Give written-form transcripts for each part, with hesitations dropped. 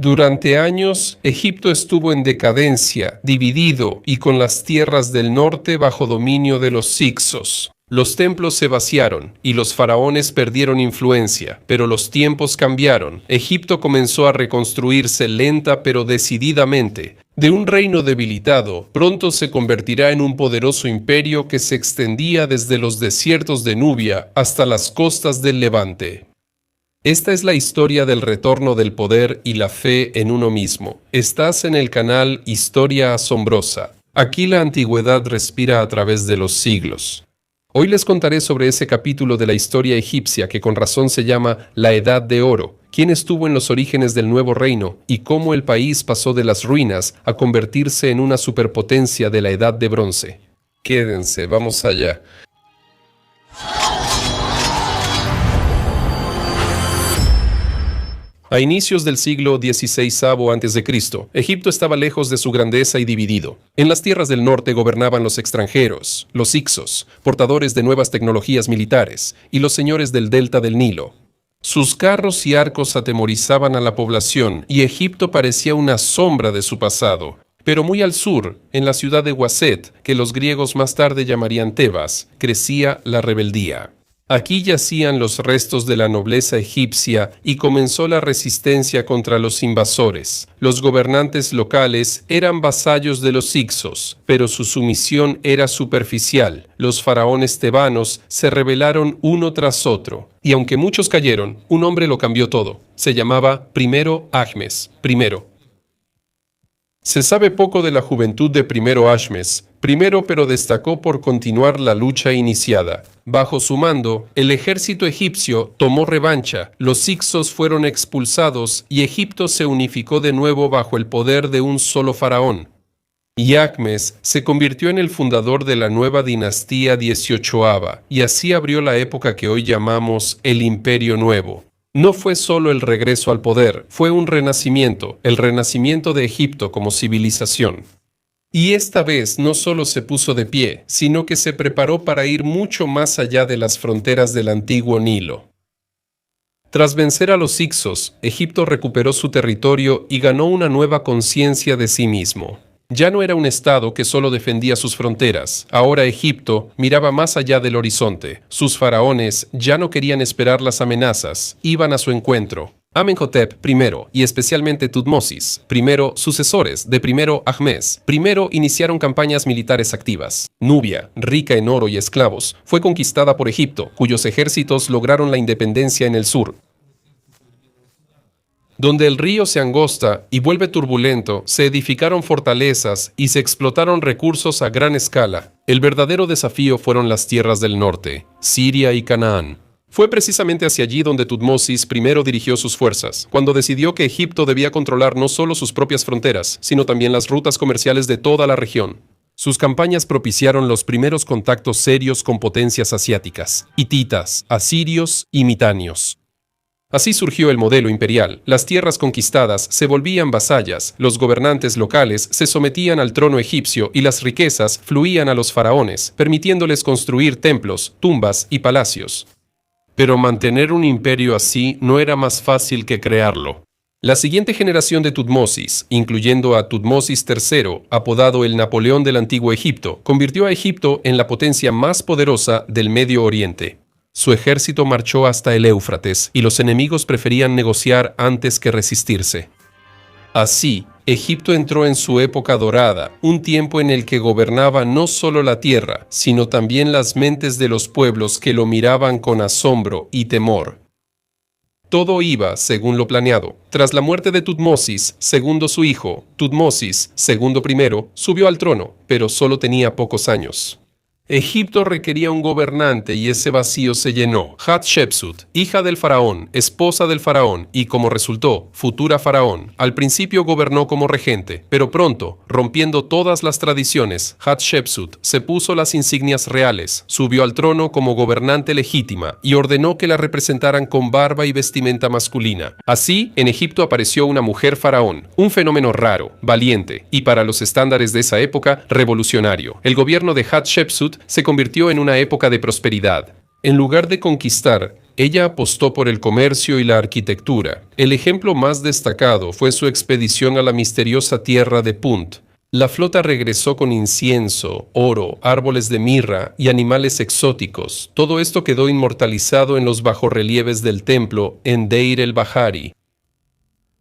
Durante años, Egipto estuvo en decadencia, dividido y con las tierras del norte bajo dominio de los Hyksos. Los templos se vaciaron y los faraones perdieron influencia, pero los tiempos cambiaron. Egipto comenzó a reconstruirse lenta pero decididamente. De un reino debilitado, pronto se convertirá en un poderoso imperio que se extendía desde los desiertos de Nubia hasta las costas del Levante. Esta es la historia del retorno del poder y la fe en uno mismo. Estás en el canal Historia Asombrosa. Aquí la antigüedad respira a través de los siglos. Hoy les contaré sobre ese capítulo de la historia egipcia que con razón se llama la Edad de Oro, quién estuvo en los orígenes del nuevo reino y cómo el país pasó de las ruinas a convertirse en una superpotencia de la Edad de Bronce. Quédense, vamos allá. A inicios del siglo XVI a.C., Egipto estaba lejos de su grandeza y dividido. En las tierras del norte gobernaban los extranjeros, los Hyksos, portadores de nuevas tecnologías militares, y los señores del delta del Nilo. Sus carros y arcos atemorizaban a la población, y Egipto parecía una sombra de su pasado. Pero muy al sur, en la ciudad de Waset, que los griegos más tarde llamarían Tebas, crecía la rebeldía. Aquí yacían los restos de la nobleza egipcia y comenzó la resistencia contra los invasores. Los gobernantes locales eran vasallos de los Hyksos, pero su sumisión era superficial. Los faraones tebanos se rebelaron uno tras otro, y aunque muchos cayeron, un hombre lo cambió todo. Se llamaba primero Ahmes, primero. Se sabe poco de la juventud de primero Ahmes, pero destacó por continuar la lucha iniciada. Bajo su mando, el ejército egipcio tomó revancha, los Hyksos fueron expulsados y Egipto se unificó de nuevo bajo el poder de un solo faraón. Y Ahmes se convirtió en el fundador de la nueva dinastía 18ª, y así abrió la época que hoy llamamos el Imperio Nuevo. No fue solo el regreso al poder, fue un renacimiento, el renacimiento de Egipto como civilización. Y esta vez no solo se puso de pie, sino que se preparó para ir mucho más allá de las fronteras del antiguo Nilo. Tras vencer a los Hyksos, Egipto recuperó su territorio y ganó una nueva conciencia de sí mismo. Ya no era un estado que solo defendía sus fronteras. Ahora Egipto miraba más allá del horizonte. Sus faraones ya no querían esperar las amenazas, iban a su encuentro. Amenhotep I y especialmente Tutmosis I, sucesores de primero Ahmes, iniciaron campañas militares activas. Nubia, rica en oro y esclavos, fue conquistada por Egipto, cuyos ejércitos lograron la independencia en el sur. Donde el río se angosta y vuelve turbulento, se edificaron fortalezas y se explotaron recursos a gran escala. El verdadero desafío fueron las tierras del norte, Siria y Canaán. Fue precisamente hacia allí donde Tutmosis I dirigió sus fuerzas, cuando decidió que Egipto debía controlar no solo sus propias fronteras, sino también las rutas comerciales de toda la región. Sus campañas propiciaron los primeros contactos serios con potencias asiáticas, hititas, asirios y mitanios. Así surgió el modelo imperial. Las tierras conquistadas se volvían vasallas, los gobernantes locales se sometían al trono egipcio y las riquezas fluían a los faraones, permitiéndoles construir templos, tumbas y palacios. Pero mantener un imperio así no era más fácil que crearlo. La siguiente generación de Tutmosis, incluyendo a Tutmosis III, apodado el Napoleón del Antiguo Egipto, convirtió a Egipto en la potencia más poderosa del Medio Oriente. Su ejército marchó hasta el Éufrates y los enemigos preferían negociar antes que resistirse. Así, Egipto entró en su época dorada, un tiempo en el que gobernaba no solo la tierra, sino también las mentes de los pueblos que lo miraban con asombro y temor. Todo iba según lo planeado. Tras la muerte de Tutmosis, segundo su hijo, Tutmosis, segundo I, subió al trono, pero solo tenía pocos años. Egipto requería un gobernante y ese vacío se llenó. Hatshepsut, hija del faraón, esposa del faraón y, como resultó, futura faraón, al principio gobernó como regente, pero pronto, rompiendo todas las tradiciones, Hatshepsut se puso las insignias reales, subió al trono como gobernante legítima y ordenó que la representaran con barba y vestimenta masculina. Así, en Egipto apareció una mujer faraón, un fenómeno raro, valiente y, para los estándares de esa época, revolucionario. El gobierno de Hatshepsut se convirtió en una época de prosperidad. En lugar de conquistar, Ella apostó por el comercio y la arquitectura. El ejemplo más destacado fue su expedición a la misteriosa tierra de Punt. La flota regresó con incienso, oro, árboles de mirra y animales exóticos. Todo esto quedó inmortalizado en los bajorrelieves del templo en Deir el-Bahari.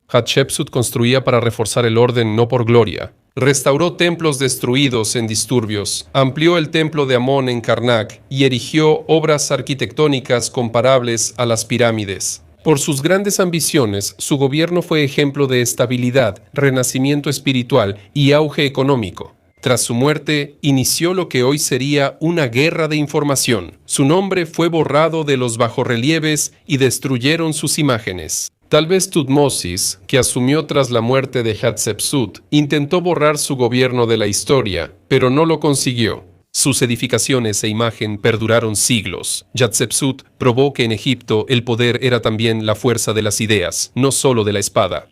Hatshepsut construía para reforzar el orden, no por gloria. Restauró templos destruidos en disturbios, amplió el templo de Amón en Karnak y erigió obras arquitectónicas comparables a las pirámides. Por sus grandes ambiciones, su gobierno fue ejemplo de estabilidad, renacimiento espiritual y auge económico. Tras su muerte, inició lo que hoy sería una guerra de información. Su nombre fue borrado de los bajorrelieves y destruyeron sus imágenes. Tal vez Tutmosis, que asumió tras la muerte de Hatshepsut, intentó borrar su gobierno de la historia, pero no lo consiguió. Sus edificaciones e imagen perduraron siglos. Hatshepsut probó que en Egipto el poder era también la fuerza de las ideas, no solo de la espada.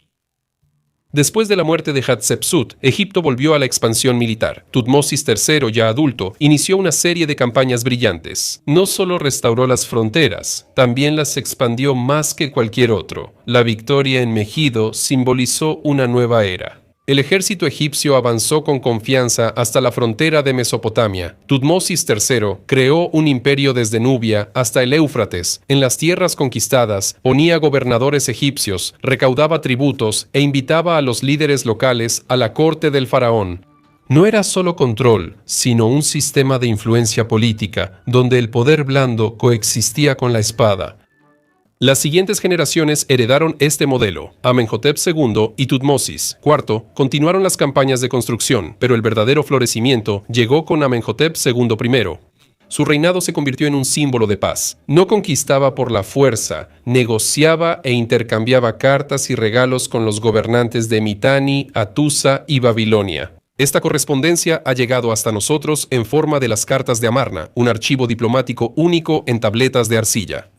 Después de la muerte de Hatshepsut, Egipto volvió a la expansión militar. Tutmosis III, ya adulto, inició una serie de campañas brillantes. No solo restauró las fronteras, también las expandió más que cualquier otro. La victoria en Megido simbolizó una nueva era. El ejército egipcio avanzó con confianza hasta la frontera de Mesopotamia. Tutmosis III creó un imperio desde Nubia hasta el Éufrates. En las tierras conquistadas, ponía gobernadores egipcios, recaudaba tributos e invitaba a los líderes locales a la corte del faraón. No era solo control, sino un sistema de influencia política, donde el poder blando coexistía con la espada. Las siguientes generaciones heredaron este modelo. Amenhotep II y Tutmosis IV continuaron las campañas de construcción, pero el verdadero florecimiento llegó con Amenhotep II I. Su reinado se convirtió en un símbolo de paz. No conquistaba por la fuerza, negociaba e intercambiaba cartas y regalos con los gobernantes de Mitanni, Atusa y Babilonia. Esta correspondencia ha llegado hasta nosotros en forma de las cartas de Amarna, un archivo diplomático único en tabletas de arcilla.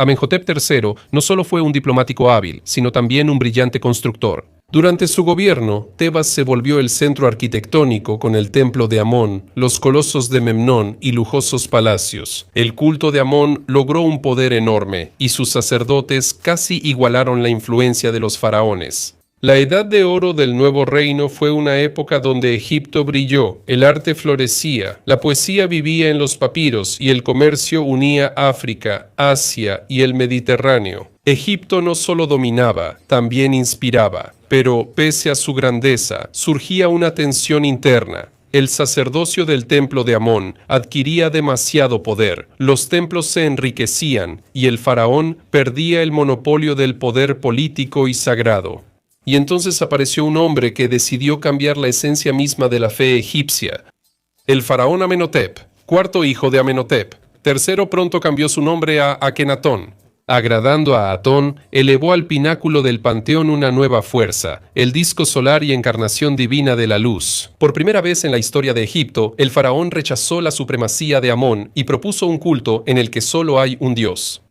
Amenhotep III no solo fue un diplomático hábil, sino también un brillante constructor. Durante su gobierno, Tebas se volvió el centro arquitectónico con el templo de Amón, los colosos de Memnón y lujosos palacios. El culto de Amón logró un poder enorme, y sus sacerdotes casi igualaron la influencia de los faraones. La Edad de Oro del Nuevo Reino fue una época donde Egipto brilló, el arte florecía, la poesía vivía en los papiros y el comercio unía África, Asia y el Mediterráneo. Egipto no solo dominaba, también inspiraba, pero pese a su grandeza, surgía una tensión interna. El sacerdocio del templo de Amón adquiría demasiado poder, los templos se enriquecían y el faraón perdía el monopolio del poder político y sagrado. Y entonces apareció un hombre que decidió cambiar la esencia misma de la fe egipcia. El faraón Amenhotep, cuarto hijo de Amenhotep. Tercero pronto cambió su nombre a Akenatón. Agradando a Atón, elevó al pináculo del panteón una nueva fuerza, el disco solar y encarnación divina de la luz. Por primera vez en la historia de Egipto, el faraón rechazó la supremacía de Amón y propuso un culto en el que solo hay un dios.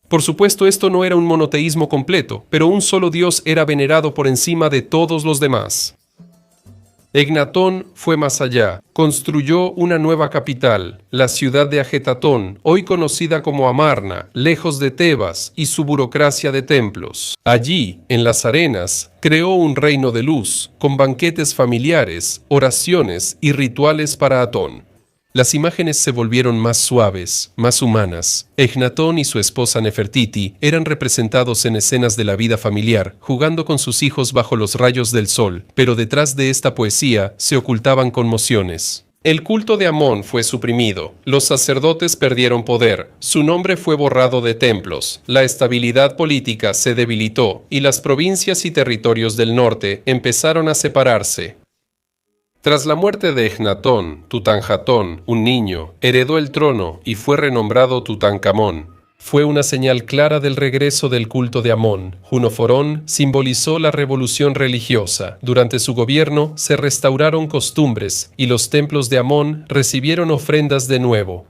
Por supuesto, esto no era un monoteísmo completo, pero un solo Dios era venerado por encima de todos los demás. Egnatón fue más allá. Construyó una nueva capital, la ciudad de Ajetatón, hoy conocida como Amarna, lejos de Tebas y su burocracia de templos. Allí, en las arenas, creó un reino de luz, con banquetes familiares, oraciones y rituales para Atón. Las imágenes se volvieron más suaves, más humanas. Egnatón y su esposa Nefertiti eran representados en escenas de la vida familiar, jugando con sus hijos bajo los rayos del sol, pero detrás de esta poesía se ocultaban conmociones. El culto de Amón fue suprimido, los sacerdotes perdieron poder, su nombre fue borrado de templos, la estabilidad política se debilitó y las provincias y territorios del norte empezaron a separarse. Tras la muerte de Egnatón, Tutanjatón, un niño, heredó el trono y fue renombrado Tutankamón. Fue una señal clara del regreso del culto de Amón. Junoforón simbolizó la revolución religiosa. Durante su gobierno se restauraron costumbres y los templos de Amón recibieron ofrendas de nuevo.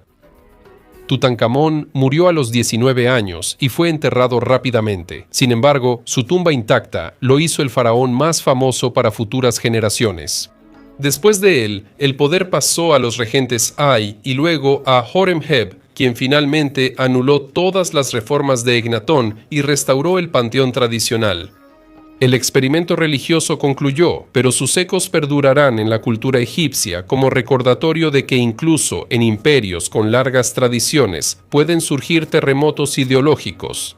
Tutankamón murió a los 19 años y fue enterrado rápidamente. Sin embargo, su tumba intacta lo hizo el faraón más famoso para futuras generaciones. Después de él, el poder pasó a los regentes Ay y luego a Horemheb, quien finalmente anuló todas las reformas de Egnatón y restauró el panteón tradicional. El experimento religioso concluyó, pero sus ecos perdurarán en la cultura egipcia como recordatorio de que incluso en imperios con largas tradiciones pueden surgir terremotos ideológicos.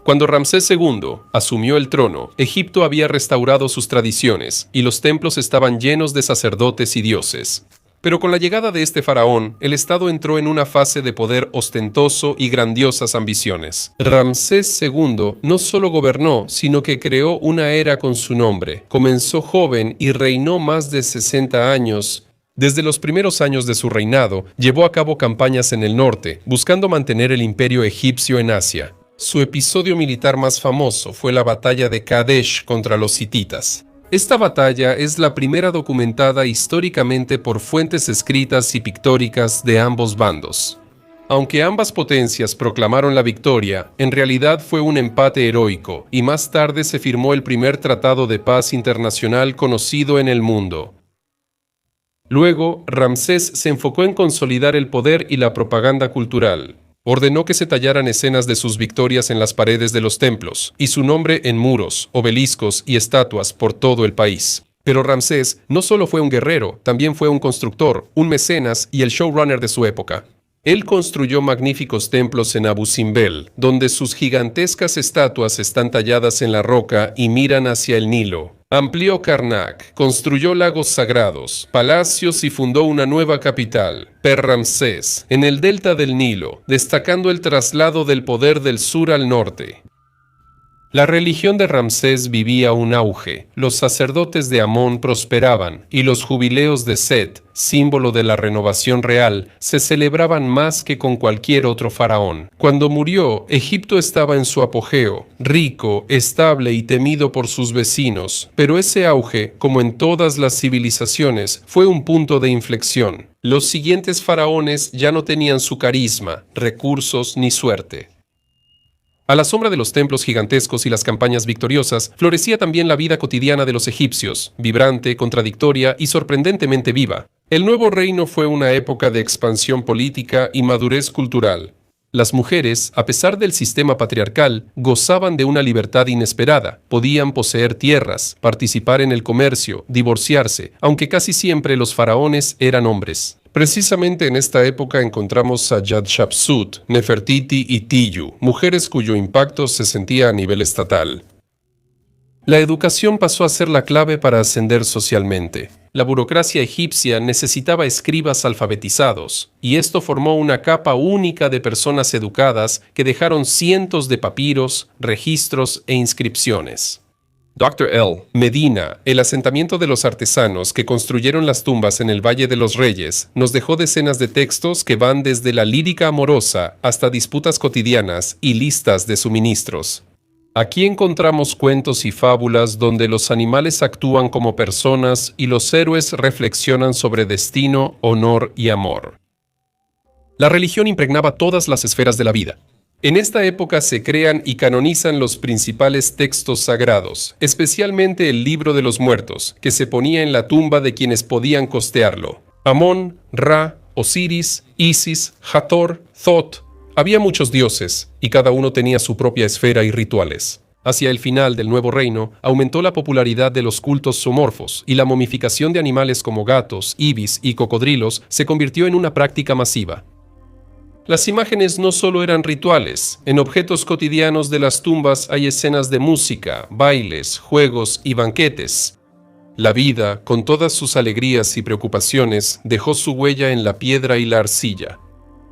Cuando Ramsés II asumió el trono, Egipto había restaurado sus tradiciones y los templos estaban llenos de sacerdotes y dioses. Pero con la llegada de este faraón, el Estado entró en una fase de poder ostentoso y grandiosas ambiciones. Ramsés II no solo gobernó, sino que creó una era con su nombre. Comenzó joven y reinó más de 60 años. Desde los primeros años de su reinado, llevó a cabo campañas en el norte, buscando mantener el imperio egipcio en Asia. Su episodio militar más famoso fue la batalla de Kadesh contra los hititas. Esta batalla es la primera documentada históricamente por fuentes escritas y pictóricas de ambos bandos. Aunque ambas potencias proclamaron la victoria, en realidad fue un empate heroico, y más tarde se firmó el primer tratado de paz internacional conocido en el mundo. Luego, Ramsés se enfocó en consolidar el poder y la propaganda cultural. Ordenó que se tallaran escenas de sus victorias en las paredes de los templos, y su nombre en muros, obeliscos y estatuas por todo el país. Pero Ramsés no solo fue un guerrero, también fue un constructor, un mecenas y el showrunner de su época. Él construyó magníficos templos en Abu Simbel, donde sus gigantescas estatuas están talladas en la roca y miran hacia el Nilo. Amplió Karnak, construyó lagos sagrados, palacios y fundó una nueva capital, Per-Ramsés, en el delta del Nilo, destacando el traslado del poder del sur al norte. La religión de Ramsés vivía un auge, los sacerdotes de Amón prosperaban y los jubileos de Set, símbolo de la renovación real, se celebraban más que con cualquier otro faraón. Cuando murió, Egipto estaba en su apogeo, rico, estable y temido por sus vecinos, pero ese auge, como en todas las civilizaciones, fue un punto de inflexión. Los siguientes faraones ya no tenían su carisma, recursos ni suerte. A la sombra de los templos gigantescos y las campañas victoriosas, florecía también la vida cotidiana de los egipcios, vibrante, contradictoria y sorprendentemente viva. El nuevo reino fue una época de expansión política y madurez cultural. Las mujeres, a pesar del sistema patriarcal, gozaban de una libertad inesperada. Podían poseer tierras, participar en el comercio, divorciarse, aunque casi siempre los faraones eran hombres. Precisamente en esta época encontramos a Hatshepsut, Nefertiti y Tiyu, mujeres cuyo impacto se sentía a nivel estatal. La educación pasó a ser la clave para ascender socialmente. La burocracia egipcia necesitaba escribas alfabetizados, y esto formó una capa única de personas educadas que dejaron cientos de papiros, registros e inscripciones. Dr. L. Medina, el asentamiento de los artesanos que construyeron las tumbas en el Valle de los Reyes, nos dejó decenas de textos que van desde la lírica amorosa hasta disputas cotidianas y listas de suministros. Aquí encontramos cuentos y fábulas donde los animales actúan como personas y los héroes reflexionan sobre destino, honor y amor. La religión impregnaba todas las esferas de la vida. En esta época se crean y canonizan los principales textos sagrados, especialmente el Libro de los Muertos, que se ponía en la tumba de quienes podían costearlo. Amón, Ra, Osiris, Isis, Hathor, Thoth. Había muchos dioses, y cada uno tenía su propia esfera y rituales. Hacia el final del Nuevo Reino, aumentó la popularidad de los cultos zoomorfos, y la momificación de animales como gatos, ibis y cocodrilos se convirtió en una práctica masiva. Las imágenes no solo eran rituales. En objetos cotidianos de las tumbas hay escenas de música, bailes, juegos y banquetes. La vida, con todas sus alegrías y preocupaciones, dejó su huella en la piedra y la arcilla.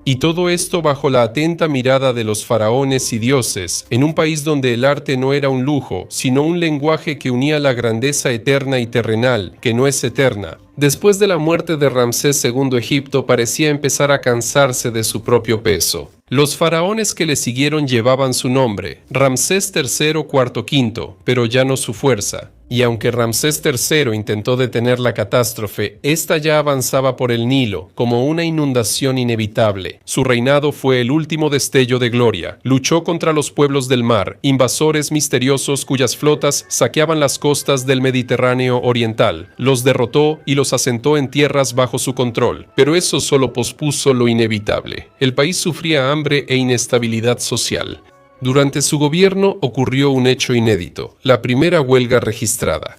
Y todo esto bajo la atenta mirada de los faraones y dioses, en un país donde el arte no era un lujo, sino un lenguaje que unía la grandeza eterna y terrenal, que no es eterna. Después de la muerte de Ramsés II, Egipto parecía empezar a cansarse de su propio peso. Los faraones que le siguieron llevaban su nombre, Ramsés III, IV, pero ya no su fuerza. Y aunque Ramsés III intentó detener la catástrofe, esta ya avanzaba por el Nilo, como una inundación inevitable. Su reinado fue el último destello de gloria. Luchó contra los pueblos del mar, invasores misteriosos cuyas flotas saqueaban las costas del Mediterráneo oriental. Los derrotó y los asentó en tierras bajo su control. Pero eso solo pospuso lo inevitable. El país sufría hambre e inestabilidad social. Durante su gobierno ocurrió un hecho inédito, la primera huelga registrada.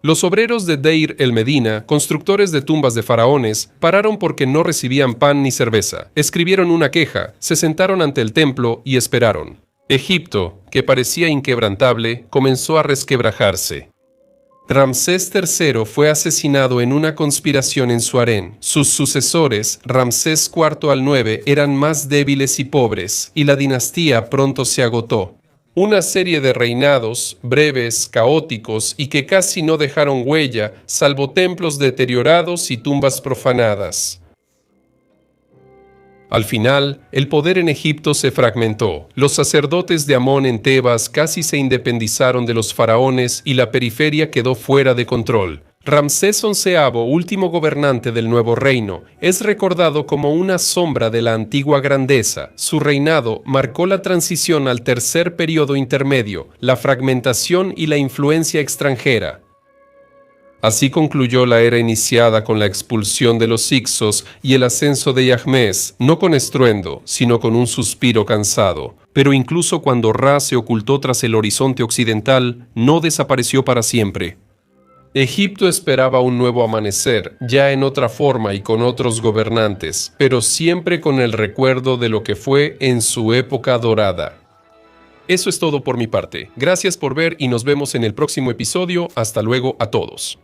Los obreros de Deir el-Medina, constructores de tumbas de faraones, pararon porque no recibían pan ni cerveza. Escribieron una queja, se sentaron ante el templo y esperaron. Egipto, que parecía inquebrantable, comenzó a resquebrajarse. Ramsés III fue asesinado en una conspiración en su harén. Sus sucesores, Ramsés IV al IX, eran más débiles y pobres, y la dinastía pronto se agotó. Una serie de reinados, breves, caóticos y que casi no dejaron huella, salvo templos deteriorados y tumbas profanadas. Al final, el poder en Egipto se fragmentó. Los sacerdotes de Amón en Tebas casi se independizaron de los faraones y la periferia quedó fuera de control. Ramsés XI, último gobernante del nuevo reino, es recordado como una sombra de la antigua grandeza. Su reinado marcó la transición al tercer periodo intermedio, la fragmentación y la influencia extranjera. Así concluyó la era iniciada con la expulsión de los Hicsos y el ascenso de Yahmés, no con estruendo, sino con un suspiro cansado. Pero incluso cuando Ra se ocultó tras el horizonte occidental, no desapareció para siempre. Egipto esperaba un nuevo amanecer, ya en otra forma y con otros gobernantes, pero siempre con el recuerdo de lo que fue en su época dorada. Eso es todo por mi parte. Gracias por ver y nos vemos en el próximo episodio. Hasta luego a todos.